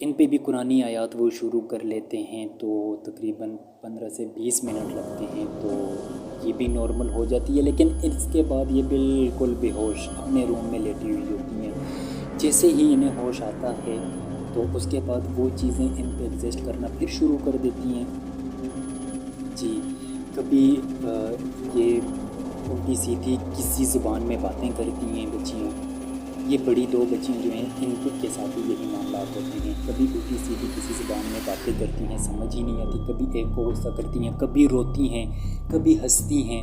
ان پہ بھی قرآنی آیات وہ شروع کر لیتے ہیں تو تقریباً 15 سے 20 منٹ لگتے ہیں تو یہ بھی نارمل ہو جاتی ہے، لیکن اس کے بعد یہ بالکل بے ہوش اپنے روم میں لیٹی ہوئی ہوتی ہیں۔ جیسے ہی انہیں ہوش آتا ہے تو اس کے بعد وہ چیزیں ان پہ ایگزسٹ کرنا پھر شروع کر دیتی ہیں۔ جی، کبھی یہ الٹی سیدھی کسی زبان میں باتیں کرتی ہیں بچیاں، یہ بڑی 2 بچیاں جو ہیں ان کے ساتھ بھی یہی معاملات ہوتے ہیں، کبھی الٹی سیدھی کسی زبان میں باتیں کرتی ہیں، سمجھ ہی نہیں آتی، کبھی ایک کو غصہ کرتی ہیں، کبھی روتی ہیں، کبھی ہنستی ہیں۔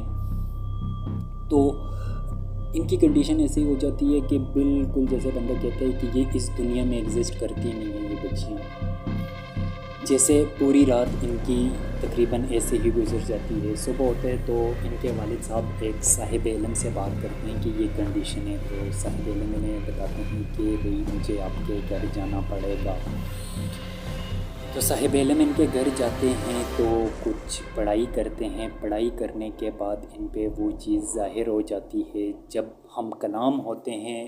تو ان کی کنڈیشن ایسی ہو جاتی ہے کہ بالکل جیسے بندہ کہتا ہے کہ یہ اس دنیا میں ایگزسٹ کرتی نہیں ہیں یہ بچیاں، جیسے پوری رات ان کی تقریباً ایسے ہی گزر جاتی ہے۔ صبح ہوتا ہے تو ان کے والد صاحب ایک صاحب علم سے بات کرتے ہیں کہ یہ کنڈیشن ہے، تو صاحب علم انہیں بتاتے ہیں کہ بھئی مجھے آپ کے گھر جانا پڑے گا۔ تو صاحب علم ان کے گھر جاتے ہیں تو کچھ پڑھائی کرتے ہیں، پڑھائی کرنے کے بعد ان پہ وہ چیز ظاہر ہو جاتی ہے۔ جب ہم کلام ہوتے ہیں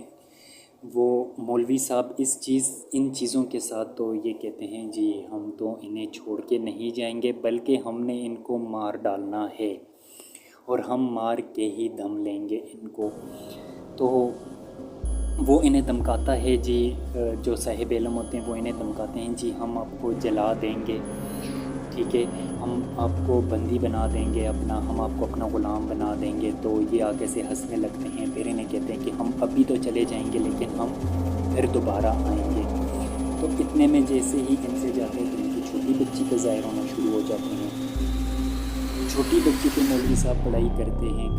وہ مولوی صاحب ان چیزوں کے ساتھ تو یہ کہتے ہیں جی ہم تو انہیں چھوڑ کے نہیں جائیں گے، بلکہ ہم نے ان کو مار ڈالنا ہے اور ہم مار کے ہی دم لیں گے ان کو۔ تو وہ انہیں دھمکاتا ہے جی، جو صاحب علم ہوتے ہیں وہ انہیں دھمکاتے ہیں جی ہم آپ کو جلا دیں گے، ٹھیک ہے، ہم آپ کو بندی بنا دیں گے اپنا، ہم آپ کو اپنا غلام بنا دیں گے۔ تو یہ آگے سے ہنسنے لگتے ہیں، پھر انہیں کہتے ہیں کہ ہم ابھی تو چلے جائیں گے لیکن ہم پھر دوبارہ آئیں گے۔ تو اتنے میں جیسے ہی ان سے جاتے ہیں تو ان کی چھوٹی بچی کا ظاہر ہونا شروع ہو جاتے ہیں۔ چھوٹی بچی پہ مولوی صاحب پڑھائی کرتے ہیں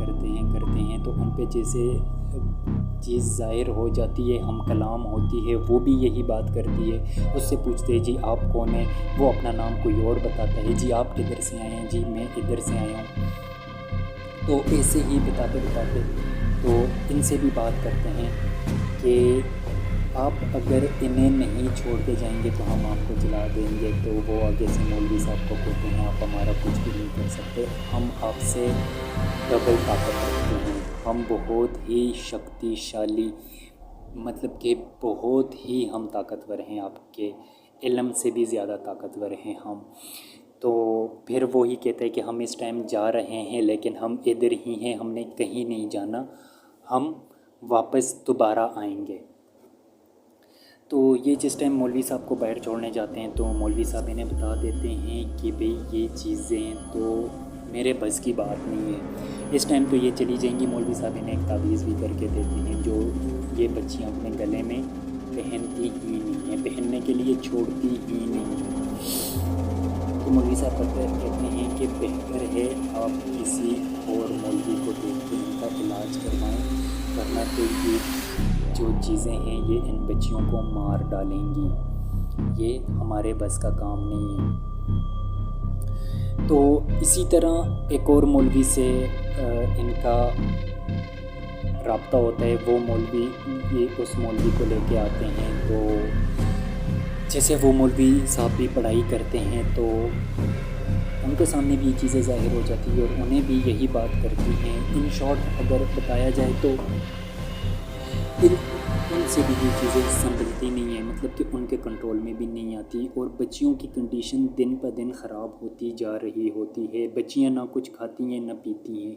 تو ان پہ جیسے چیز ظاہر ہو جاتی ہے، ہم کلام ہوتی ہے، وہ بھی یہی بات کرتی ہے۔ اس سے پوچھتے ہیں جی آپ کون ہیں، وہ اپنا نام کوئی اور بتاتا ہے، جی آپ کدھر سے آئے ہیں، جی میں ادھر سے آیا ہوں۔ تو ایسے ہی بتاتے تو ان سے بھی بات کرتے ہیں کہ آپ اگر انہیں نہیں چھوڑ کے جائیں گے تو ہم آپ کو جلا دیں گے۔ تو وہ آگے سے مولوی صاحب کو کہتے ہیں آپ ہمارا کچھ بھی نہیں کر سکتے، ہم آپ سے ڈبل طاقت رکھتے ہیں، ہم بہت ہی شکتیشالی، مطلب کہ بہت ہی ہم طاقتور ہیں، آپ کے علم سے بھی زیادہ طاقتور ہیں ہم۔ تو پھر وہی کہتا ہے کہ ہم اس ٹائم جا رہے ہیں لیکن ہم ادھر ہی ہیں، ہم نے کہیں نہیں جانا، ہم واپس دوبارہ آئیں گے۔ تو یہ جس ٹائم مولوی صاحب کو باہر چھوڑنے جاتے ہیں تو مولوی صاحب انہیں بتا دیتے ہیں کہ بھئی یہ چیزیں تو میرے بس کی بات نہیں ہے، اس ٹائم تو یہ چلی جائیں گی۔ مولوی صاحب انہیں ایک تعویذ بھی کر کے دیتے ہیں جو یہ بچیاں اپنے گلے میں پہنتی ہی نہیں ہیں، پہننے کے لیے چھوڑتی ہی نہیں ہیں۔ تو مولوی صاحب کہتے ہیں کہ بہتر ہے آپ کسی اور مولوی کو دیکھ کے ان کا علاج کروائیں، ورنہ تو یہ جو چیزیں ہیں یہ ان بچیوں کو مار ڈالیں گی، یہ ہمارے بس کا کام نہیں ہے۔ تو اسی طرح ایک اور مولوی سے ان کا رابطہ ہوتا ہے، وہ مولوی یہ اس مولوی کو لے کے آتے ہیں۔ تو جیسے وہ مولوی صاحب بھی پڑھائی کرتے ہیں تو ان کے سامنے بھی یہ چیزیں ظاہر ہو جاتی ہیں اور انہیں بھی یہی بات کرتی ہیں۔ ان شارٹ اگر بتایا جائے تو ان سے بھی یہ چیزیں سنبھلتی نہیں ہیں، مطلب کہ ان کے کنٹرول میں بھی نہیں آتی، اور بچیوں کی کنڈیشن دن پہ دن خراب ہوتی جا رہی ہوتی ہے۔ بچیاں نہ کچھ کھاتی ہیں نہ پیتی ہیں،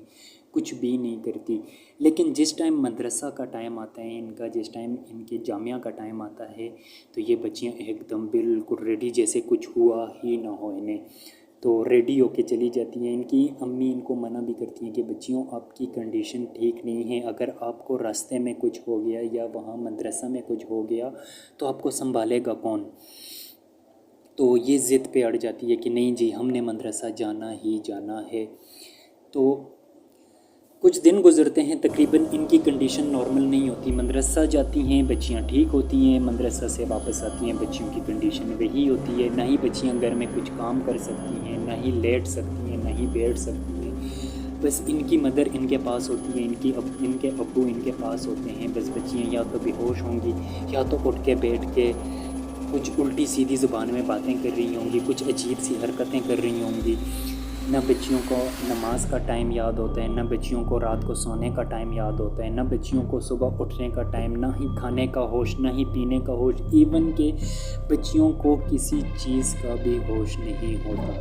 کچھ بھی نہیں کرتی۔ لیکن جس ٹائم مدرسہ کا ٹائم آتا ہے ان کا، جس ٹائم ان کے جامعہ کا ٹائم آتا ہے تو یہ بچیاں ایک دم بالکل ریڈی، جیسے کچھ ہوا ہی نہ ہو انہیں، تو ریڈی ہو کے چلی جاتی ہیں۔ ان کی امی ان کو منع بھی کرتی ہیں کہ بچیوں آپ کی کنڈیشن ٹھیک نہیں ہے، اگر آپ کو راستے میں کچھ ہو گیا یا وہاں مدرسہ میں کچھ ہو گیا تو آپ کو سنبھالے گا کون؟ تو یہ ضد پہ اڑ جاتی ہے کہ نہیں جی ہم نے مدرسہ جانا ہی جانا ہے۔ تو کچھ دن گزرتے ہیں، تقریباً ان کی کنڈیشن نارمل نہیں ہوتی، مدرسہ جاتی ہیں بچیاں ٹھیک ہوتی ہیں، مدرسہ سے واپس آتی ہیں بچیوں کی کنڈیشن وہی ہوتی ہے، نہ ہی بچیاں گھر میں کچھ کام کر سکتی ہیں، نہ ہی لیٹ سکتی ہیں، نہ ہی بیٹھ سکتی ہیں، بس ان کی مدر ان کے پاس ہوتی ہے، ان کے ابو ان کے پاس ہوتے ہیں، بس بچیاں یا تو بے ہوش ہوں گی یا تو اٹھ کے بیٹھ کے کچھ الٹی سیدھی زبان میں باتیں کر رہی ہوں گی، کچھ عجیب سی حرکتیں کر رہی ہوں گی۔ نہ بچیوں کو نماز کا ٹائم یاد ہوتا ہے، نہ بچیوں کو رات کو سونے کا ٹائم یاد ہوتا ہے، نہ بچیوں کو صبح اٹھنے کا ٹائم، نہ ہی کھانے کا ہوش، نہ ہی پینے کا ہوش، ایون کہ بچیوں کو کسی چیز کا بھی ہوش نہیں ہوتا۔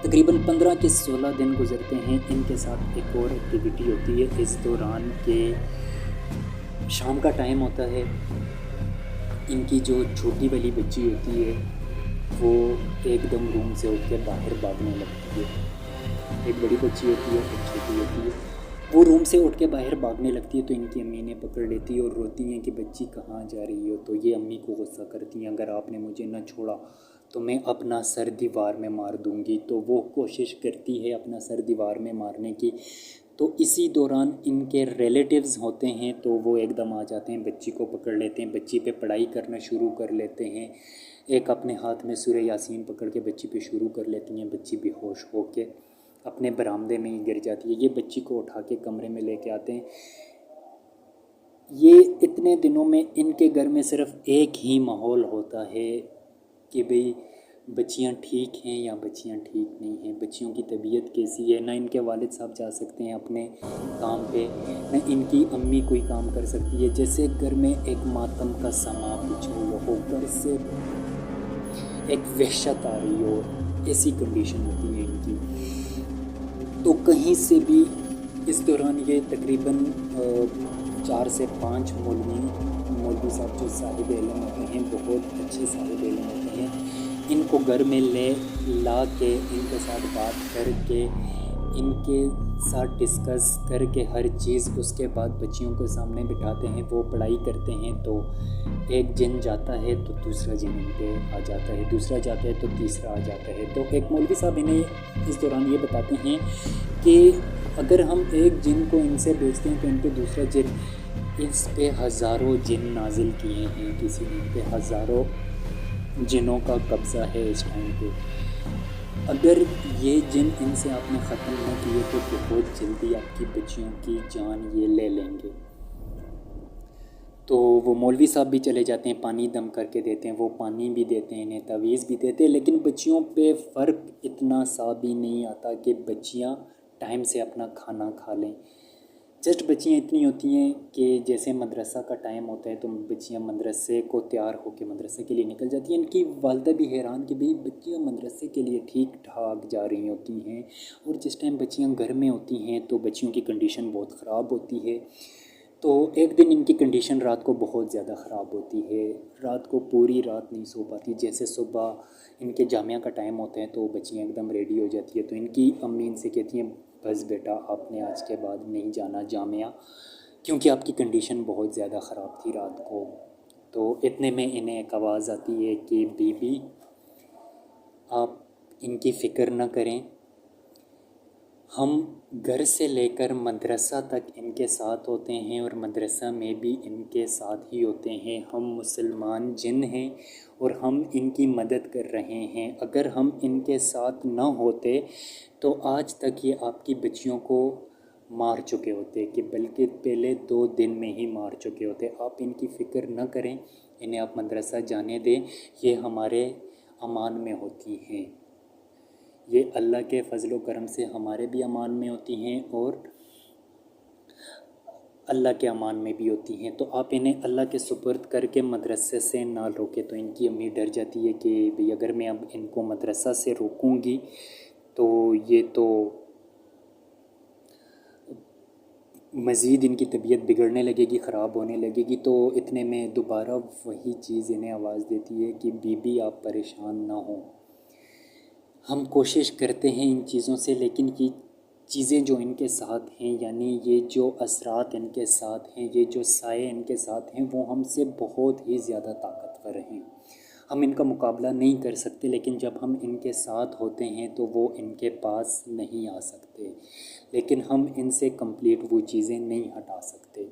تقریباً 15 کے 16 دن گزرتے ہیں، ان کے ساتھ ایک اور ایکٹیویٹی ہوتی ہے اس دوران کہ شام کا ٹائم ہوتا ہے، ان کی جو چھوٹی والی بچی ہوتی ہے وہ ایک دم روم سے اٹھ کے باہر بھاگنے لگتی ہے۔ ایک بڑی بچی ہوتی ہے، ایک چھوٹی ہوتی ہے، وہ روم سے اٹھ کے باہر بھاگنے لگتی ہے تو ان کی امی نے پکڑ لیتی ہے اور روتی ہیں کہ بچی کہاں جا رہی ہو، تو یہ امی کو غصہ کرتی ہیں، اگر آپ نے مجھے نہ چھوڑا تو میں اپنا سر دیوار میں مار دوں گی، تو وہ کوشش کرتی ہے اپنا سر دیوار میں مارنے کی۔ تو اسی دوران ان کے ریلیٹیوز ہوتے ہیں تو وہ ایک دم آ جاتے ہیں، بچی کو پکڑ لیتے ہیں، بچی پہ پڑھائی کرنا شروع کر لیتے ہیں، ایک اپنے ہاتھ میں سورہ یاسین پکڑ کے بچی پہ شروع کر لیتی ہیں، بچی بے ہوش ہو کے اپنے برآمدے میں ہی گر جاتی ہے، یہ بچی کو اٹھا کے کمرے میں لے کے آتے ہیں۔ یہ اتنے دنوں میں ان کے گھر میں صرف ایک ہی ماحول ہوتا ہے کہ بھئی بچیاں ٹھیک ہیں یا بچیاں ٹھیک نہیں ہیں، بچیوں کی طبیعت کیسی ہے، نہ ان کے والد صاحب جا سکتے ہیں اپنے کام پہ، نہ ان کی امی کوئی کام کر سکتی ہے، جیسے گھر میں ایک ماتم کا سما بچھا ہوا ہو، گھر سے ایک وحشت آ رہی ہو، ایسی کنڈیشن ہوتی ہے ان کی۔ تو کہیں سے بھی اس دوران یہ تقریباً 4 سے 5 مولوی صاحب جو صاحب علم ہوتے ہیں، بہت اچھے صاحب علم ہوتے ہیں، ان کو گھر میں لا کے ان کے ساتھ بات کر کے ان کے ساتھ ڈسکس کر کے ہر چیز، اس کے بعد بچیوں کے سامنے بٹھاتے ہیں، وہ پڑھائی کرتے ہیں، تو ایک جن جاتا ہے تو دوسرا جن ان پہ آ جاتا ہے، دوسرا جاتا ہے تو تیسرا آ جاتا ہے۔ تو ایک مولوی صاحب انہیں اس دوران یہ بتاتے ہیں کہ اگر ہم ایک جن کو ان سے بیچتے ہیں تو ان پہ دوسرا جن، اس پہ ہزاروں جن نازل کیے ہیں، کسی نے ان پہ ہزاروں جنوں کا قبضہ ہے اس ٹائم پہ، اگر یہ جن ان سے آپ نے ختم نہ کیے تو بہت جلدی آپ کی بچیوں کی جان یہ لے لیں گے۔ تو وہ مولوی صاحب بھی چلے جاتے ہیں، پانی دم کر کے دیتے ہیں، وہ پانی بھی دیتے ہیں، انہیں تعویذ بھی دیتے ہیں، لیکن بچیوں پہ فرق اتنا سا بھی نہیں آتا کہ بچیاں ٹائم سے اپنا کھانا کھا لیں۔ جسٹ بچیاں اتنی ہوتی ہیں کہ جیسے مدرسہ کا ٹائم ہوتا ہے تو بچیاں مدرسے کو تیار ہو کے مدرسے کے لیے نکل جاتی ہیں، ان کی والدہ بھی حیران کہ بھئی بچیاں مدرسے کے لیے ٹھیک ٹھاک جا رہی ہوتی ہیں، اور جس ٹائم بچیاں گھر میں ہوتی ہیں تو بچیوں کی کنڈیشن بہت خراب ہوتی ہے۔ تو ایک دن ان کی کنڈیشن رات کو بہت زیادہ خراب ہوتی ہے، رات کو پوری رات نہیں سو پاتی، جیسے صبح ان کے جامعہ کا ٹائم ہوتا ہے تو بچیاں ایک دم ریڈی ہو جاتی ہے، تو ان کی امی ان سے کہتی ہیں بس بیٹا آپ نے آج کے بعد نہیں جانا جامعہ، کیونکہ آپ کی کنڈیشن بہت زیادہ خراب تھی رات کو۔ تو اتنے میں انہیں ایک آواز آتی ہے کہ بی بی آپ ان کی فکر نہ کریں، ہم گھر سے لے کر مدرسہ تک ان کے ساتھ ہوتے ہیں اور مدرسہ میں بھی ان کے ساتھ ہی ہوتے ہیں، ہم مسلمان جن ہیں اور ہم ان کی مدد کر رہے ہیں، اگر ہم ان کے ساتھ نہ ہوتے تو آج تک یہ آپ کی بچیوں کو مار چکے ہوتے، کہ بلکہ پہلے 2 دن میں ہی مار چکے ہوتے، آپ ان کی فکر نہ کریں، انہیں آپ مدرسہ جانے دیں، یہ ہمارے امان میں ہوتی ہیں، یہ اللہ کے فضل و کرم سے ہمارے بھی امان میں ہوتی ہیں اور اللہ کے امان میں بھی ہوتی ہیں، تو آپ انہیں اللہ کے سپرد کر کے مدرسے سے نہ روکیں۔ تو ان کی امی ڈر جاتی ہے کہ بھئی اگر میں اب ان کو مدرسہ سے روکوں گی تو یہ تو مزید ان کی طبیعت بگڑنے لگے گی، خراب ہونے لگے گی، تو اتنے میں دوبارہ وہی چیز انہیں آواز دیتی ہے کہ بی بی آپ پریشان نہ ہوں، ہم کوشش کرتے ہیں ان چیزوں سے، لیکن یہ چیزیں جو ان کے ساتھ ہیں، یعنی یہ جو اثرات ان کے ساتھ ہیں، یہ جو سائے ان کے ساتھ ہیں، وہ ہم سے بہت ہی زیادہ طاقتور ہیں، ہم ان کا مقابلہ نہیں کر سکتے، لیکن جب ہم ان کے ساتھ ہوتے ہیں تو وہ ان کے پاس نہیں آ سکتے، لیکن ہم ان سے کمپلیٹ وہ چیزیں نہیں ہٹا سکتے۔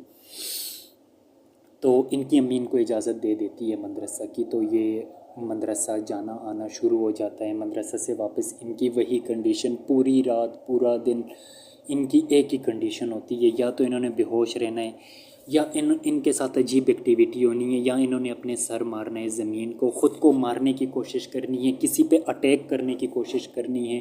تو ان کی امی ان کو اجازت دے دیتی ہے مدرسہ کی، تو یہ مدرسہ جانا آنا شروع ہو جاتا ہے، مدرسہ سے واپس ان کی وہی کنڈیشن، پوری رات پورا دن ان کی ایک ہی کنڈیشن ہوتی ہے، یا تو انہوں نے بے ہوش رہنا ہے، یا ان کے ساتھ عجیب ایکٹیویٹی ہونی ہے، یا انہوں نے اپنے سر مارنا ہے زمین کو، خود کو مارنے کی کوشش کرنی ہے، کسی پہ اٹیک کرنے کی کوشش کرنی ہے،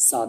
7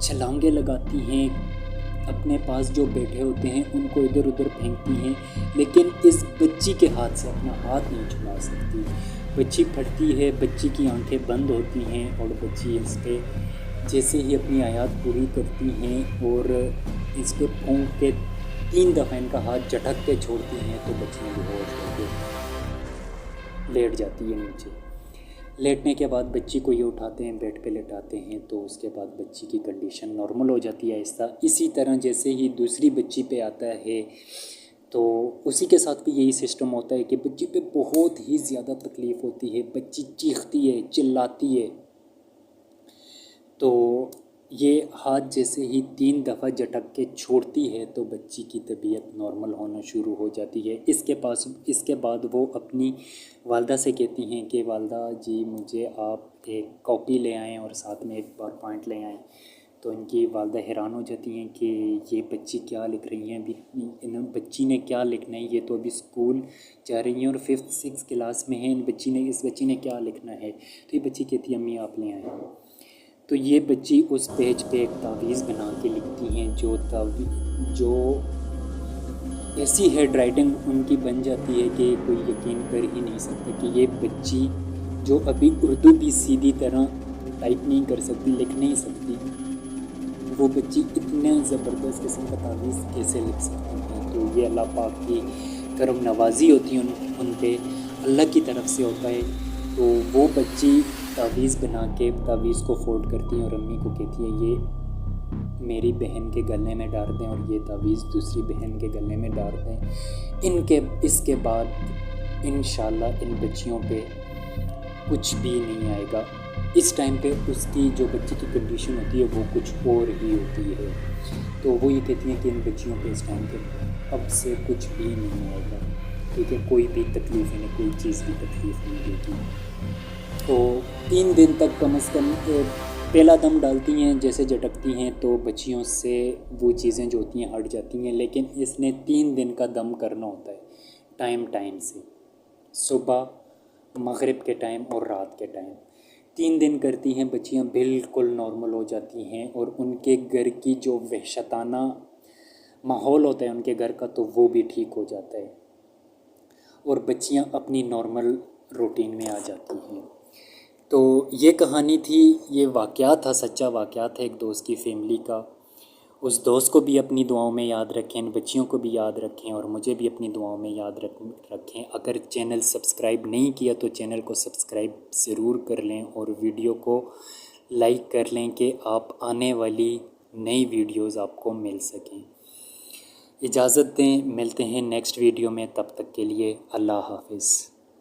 چھلانگیں لگاتی ہیں، اپنے پاس جو بیٹھے ہوتے ہیں ان کو ادھر ادھر پھینکتی ہیں، لیکن اس بچی کے ہاتھ سے اپنا ہاتھ نہیں چھڑا سکتی۔ بچی پھٹتی ہے، بچی کی آنکھیں بند ہوتی ہیں اور بچی اس پہ جیسے ہی اپنی آیات پوری کرتی ہیں اور اس پہ پھونک کے 3 دفعہ ان کا ہاتھ جھٹک کے چھوڑتی ہیں تو بچی بے ہوش ہو کے لیٹ جاتی ہے نیچے۔ لیٹنے کے بعد بچی کو یہ اٹھاتے ہیں، بیڈ پہ لٹاتے ہیں، تو اس کے بعد بچی کی کنڈیشن نارمل ہو جاتی ہے آہستہ۔ اسی طرح جیسے ہی دوسری بچی پہ آتا ہے تو اسی کے ساتھ بھی یہی سسٹم ہوتا ہے کہ بچی پہ بہت ہی زیادہ تکلیف ہوتی ہے، بچی چیختی ہے، چلاتی ہے۔ تو یہ ہاتھ جیسے ہی 3 دفعہ جھٹک کے چھوڑتی ہے تو بچی کی طبیعت نارمل ہونا شروع ہو جاتی ہے۔ اس کے بعد وہ اپنی والدہ سے کہتی ہیں کہ والدہ جی مجھے آپ ایک کاپی لے آئیں اور ساتھ میں ایک بار پوائنٹ لے آئیں۔ تو ان کی والدہ حیران ہو جاتی ہیں کہ یہ بچی کیا لکھ رہی ہیں، ابھی بچی نے کیا لکھنا ہے، یہ تو ابھی اسکول جا رہی ہیں اور 5th 6th کلاس میں ہیں، اس بچی نے کیا لکھنا ہے۔ تو یہ بچی کہتی ہے امی آپ لے آئیں۔ تو یہ بچی اس پیج پہ ایک تعویذ بنا کے لکھتی ہیں، جو ایسی ہیڈ رائٹنگ ان کی بن جاتی ہے کہ کوئی یقین کر ہی نہیں سکتا کہ یہ بچی جو ابھی اردو بھی سیدھی طرح ٹائپ نہیں کر سکتی، لکھ نہیں سکتی، وہ بچی اتنے زبردست قسم کا تعویذ کیسے لکھ سکتی ہے۔ تو یہ اللہ پاک کی کرم نوازی ہوتی ہے ان پہ، اللہ کی طرف سے ہوتا ہے۔ تو وہ بچی تعویذ بنا کے تعویذ کو فولڈ کرتی ہیں اور امی کو کہتی ہے یہ میری بہن کے گلے میں ڈال دیں اور یہ تعویذ دوسری بہن کے گلے میں ڈال دیں۔ اس کے بعد انشاءاللہ ان بچیوں پہ کچھ بھی نہیں آئے گا۔ اس ٹائم پہ اس کی جو بچی کی کنڈیشن ہوتی ہے وہ کچھ اور ہی ہوتی ہے۔ تو وہ یہ کہتی ہیں کہ ان بچیوں پہ اس ٹائم پہ اب سے کچھ بھی نہیں آئے گا، ٹھیک ہے، کوئی بھی تکلیف انہیں کوئی چیز کی تکلیف نہیں دے گی۔ تو 3 دن تک کم از کم پہلا دم ڈالتی ہیں، جیسے جھٹکتی ہیں تو بچیوں سے وہ چیزیں جو ہوتی ہیں ہٹ جاتی ہیں، لیکن اس نے 3 دن کا دم کرنا ہوتا ہے ٹائم سے، صبح، مغرب کے ٹائم اور رات کے ٹائم۔ 3 دن کرتی ہیں، بچیاں بالکل نارمل ہو جاتی ہیں اور ان کے گھر کی جو وحشتانہ ماحول ہوتا ہے ان کے گھر کا تو وہ بھی ٹھیک ہو جاتا ہے اور بچیاں اپنی نارمل روٹین میں آ جاتی ہیں۔ تو یہ کہانی تھی، یہ واقعات تھا، سچا واقعات تھا ایک دوست کی فیملی کا۔ اس دوست کو بھی اپنی دعاؤں میں یاد رکھیں، ان بچیوں کو بھی یاد رکھیں اور مجھے بھی اپنی دعاؤں میں یاد رکھیں۔ اگر چینل سبسکرائب نہیں کیا تو چینل کو سبسکرائب ضرور کر لیں اور ویڈیو کو لائک کر لیں کہ آپ آنے والی نئی ویڈیوز آپ کو مل سکیں۔ اجازت دیں، ملتے ہیں نیکسٹ ویڈیو میں، تب تک کے لیے اللہ حافظ۔